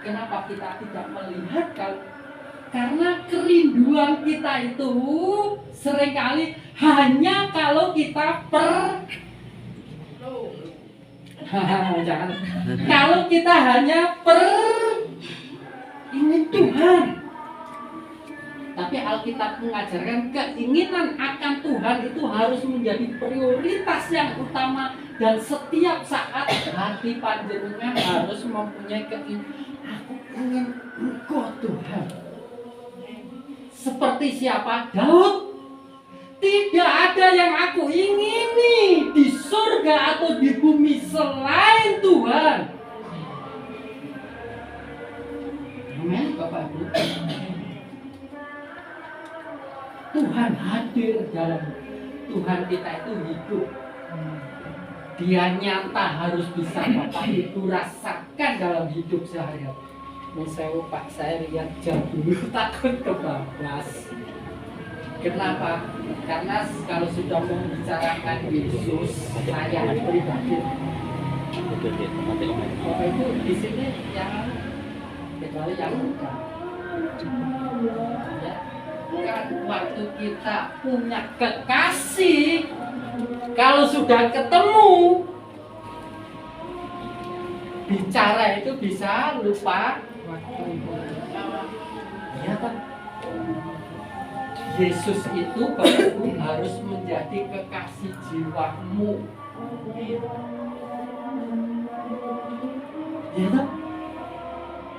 Kenapa kita tidak melihat? Karena kerinduan kita itu seringkali hanya kalau kita jangan. Kalau kita hanya ingin Tuhan. Tapi Alkitab mengajarkan keinginan akan Tuhan itu harus menjadi prioritas yang utama, dan setiap saat hati panjenengan harus mempunyai keinginan, aku ingin Engkau Tuhan. Seperti siapa? Daud. Tidak ada yang aku ingini di surga atau di bumi selain Tuhan. Amin, Bapak Ibu. Tuhan hadir dalam Tuhan kita itu hidup. Dia nyata, harus bisa Bapak Ibu rasakan dalam hidup sehari-hari. Misalnya Pak, saya lihat jam dulu takut kebablas. Kenapa? Karena kalau sudah membicarakan Yesus, saya pribadi. Bapak Ibu di sini yang kecuali yang muda. Ya. Kan waktu kita punya kekasih, kalau sudah ketemu, bicara itu bisa lupa waktu. Ya kan? Yesus itu Bapak Ibu harus menjadi kekasih jiwamu. Ya kan?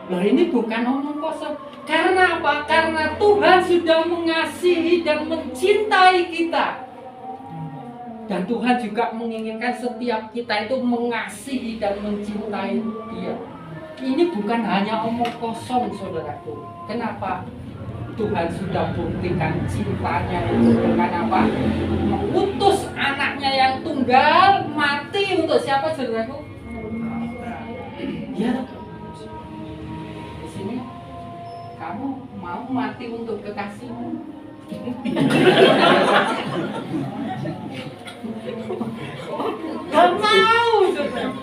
Loh, ini bukan omong kosong. Karena apa? Karena Tuhan sudah mengasihi dan mencintai kita. Dan Tuhan juga menginginkan setiap kita itu mengasihi dan mencintai Dia. Ini bukan hanya omong kosong, saudaraku. Kenapa? Tuhan sudah buktikan cintanya itu dengan apa? Mengutus anaknya yang tunggal mati untuk siapa, saudaraku? Ya. Di sini kamu mau mati untuk kekasihmu? Gak mau, saudaraku.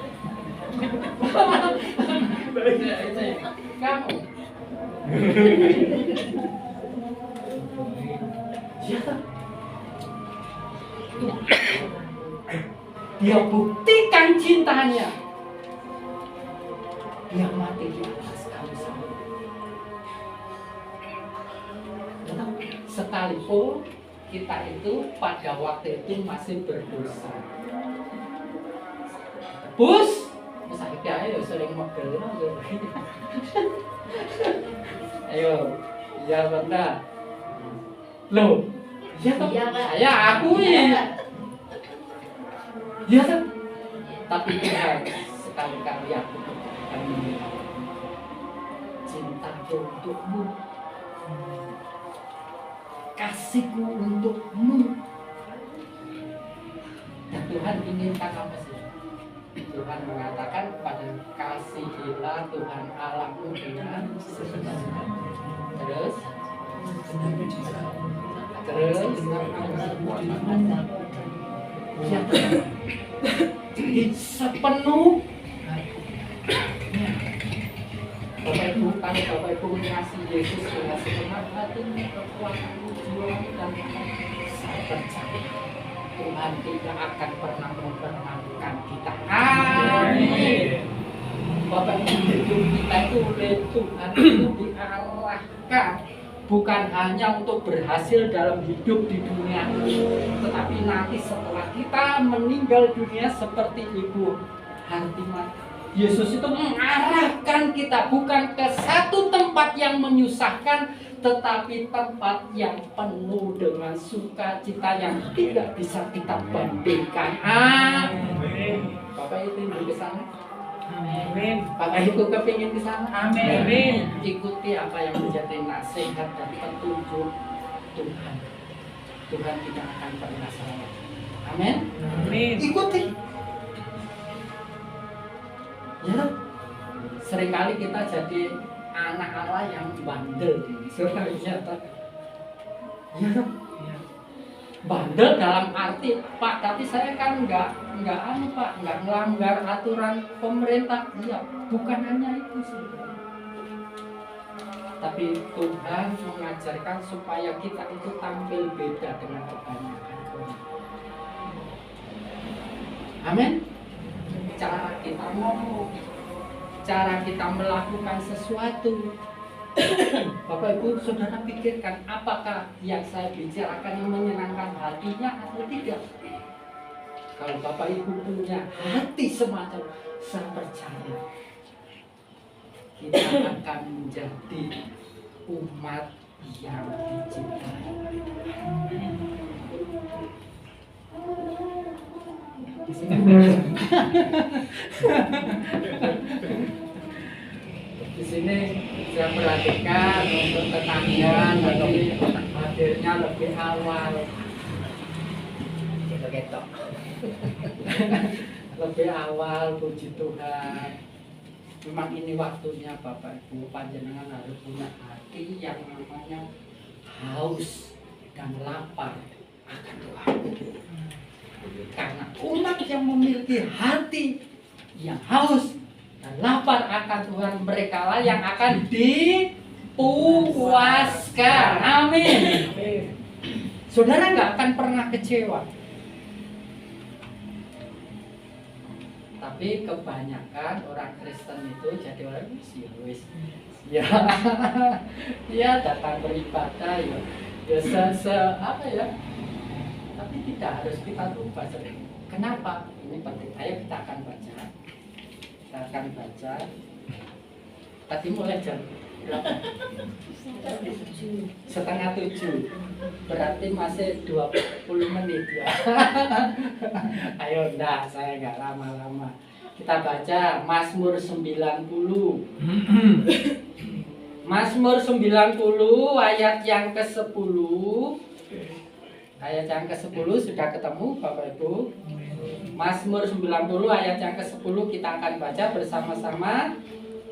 Kamu. Dia buktikan cintanya. Dia mati di atas kayu salib. Sekalipun kita itu pada waktu itu masih berdosa. Bus, saya ayo sering mogel. Ayo, ya benar. Loh, ya toh? Saya akui. Ya toh? Tapi Tuhan sekali-kali aku akan cintaku untukmu, kasihku untukmu. Dan Tuhan inginkan apa sih? Tuhan mengatakan pada kasihilah Tuhan Allahmu dengan segenap. Terus jadi sepenuh Bapak Ibu, kalau Bapak Ibu mengasihi Yesus dengan segenap hatimu, kekuatanmu, jiwamu, dan saya percaya Tuhan tidak akan pernah mempermalukan kita. Amin. Bapak Ibu, hidup kita itu oleh Tuhan itu diarahkan bukan hanya untuk berhasil dalam hidup di dunia, tetapi nanti setelah kita meninggal dunia seperti Ibu Hartimah, Yesus itu mengarahkan kita bukan ke satu tempat yang menyusahkan, tetapi tempat yang penuh dengan sukacita yang tidak bisa kita bandingkan. Amin. Bapak itu di sana. Amin. Bapak Ibu kepingin ke sana. Amin. Ikuti apa yang menjadi nasihat dan petunjuk Tuhan. Tuhan tidak akan pernah salah. Amin. Amin. Ikuti. Ya. Seringkali kita jadi anak Allah yang bandel. Sebenarnya ya, bandel dalam arti Pak, tapi saya kan nggak Pak, nggak melanggar aturan pemerintah. Iya, bukan hanya itu sih. Tapi Tuhan mengajarkan supaya kita itu tampil beda dengan kebanyakan orang. Amin. Cara kita ngomong, cara kita melakukan sesuatu. Bapak Ibu Saudara pikirkan, apakah yang saya bicarakan yang menyenangkan hatinya atau tidak? Kalau Bapak Ibu punya hati semacam, saya percaya kita akan menjadi umat yang dicintai. Di sini saya perhatikan untuk tetangga hadirnya lebih awal. Gitu. Lebih awal, puji Tuhan. Memang ini waktunya Bapak Ibu, panjenengan harus punya hati yang namanya haus dan lapar akan Tuhan. Karena umat yang memiliki hati yang haus dan lapar akan Tuhan, mereka lah yang akan dipuaskan. Amin. Saudara nggak akan pernah kecewa. Tapi kebanyakan orang Kristen itu jadi orang wis ya ya datang beribadah apa ya, tapi tidak harus kita lupa sering. Kenapa? Ini penting. Ayo kita akan baca tadi mulai jam berapa? 6:30, berarti masih 20 menit ya. Ayo, enggak, saya enggak lama-lama. Kita baca Mazmur 90. Mazmur 90 ayat yang ke-10. Ayat yang ke-10 sudah ketemu Bapak Ibu? Mazmur 90 ayat yang ke-10 kita akan baca bersama-sama.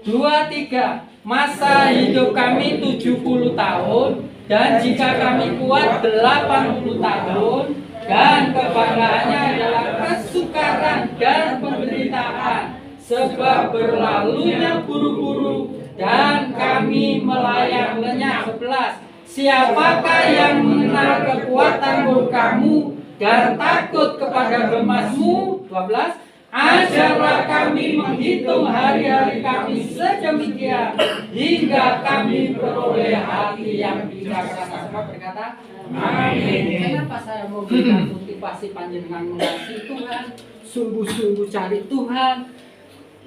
2, 3. Masa hidup kami 70 tahun, dan jika kami kuat 80 tahun, dan kebanggaannya adalah kesukaran dan penderitaan, sebab berlalunya buru-buru dan kami melayang lenyap. 11. Siapakah yang mengenal kekuatan murkamu dan takut kepada gemasmu? 12. Ajarlah kami menghitung hari-hari kami sedemikian hingga kami beroleh hati yang bijaksana. Semua berkata, amin. Kenapa saya mau berikan motivasi panjenengan mengasihi Tuhan, sungguh-sungguh cari Tuhan,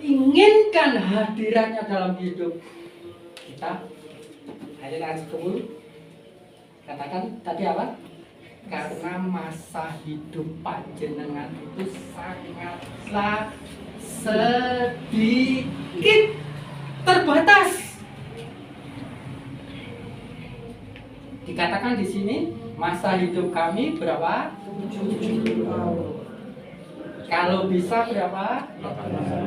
inginkan hadirannya dalam hidup kita? Ayat yang ke-10 katakan tadi apa? Karena masa hidup panjenengan itu sangatlah sedikit, terbatas. Dikatakan di sini masa hidup kami berapa? 70 tahun. Kalau bisa berapa?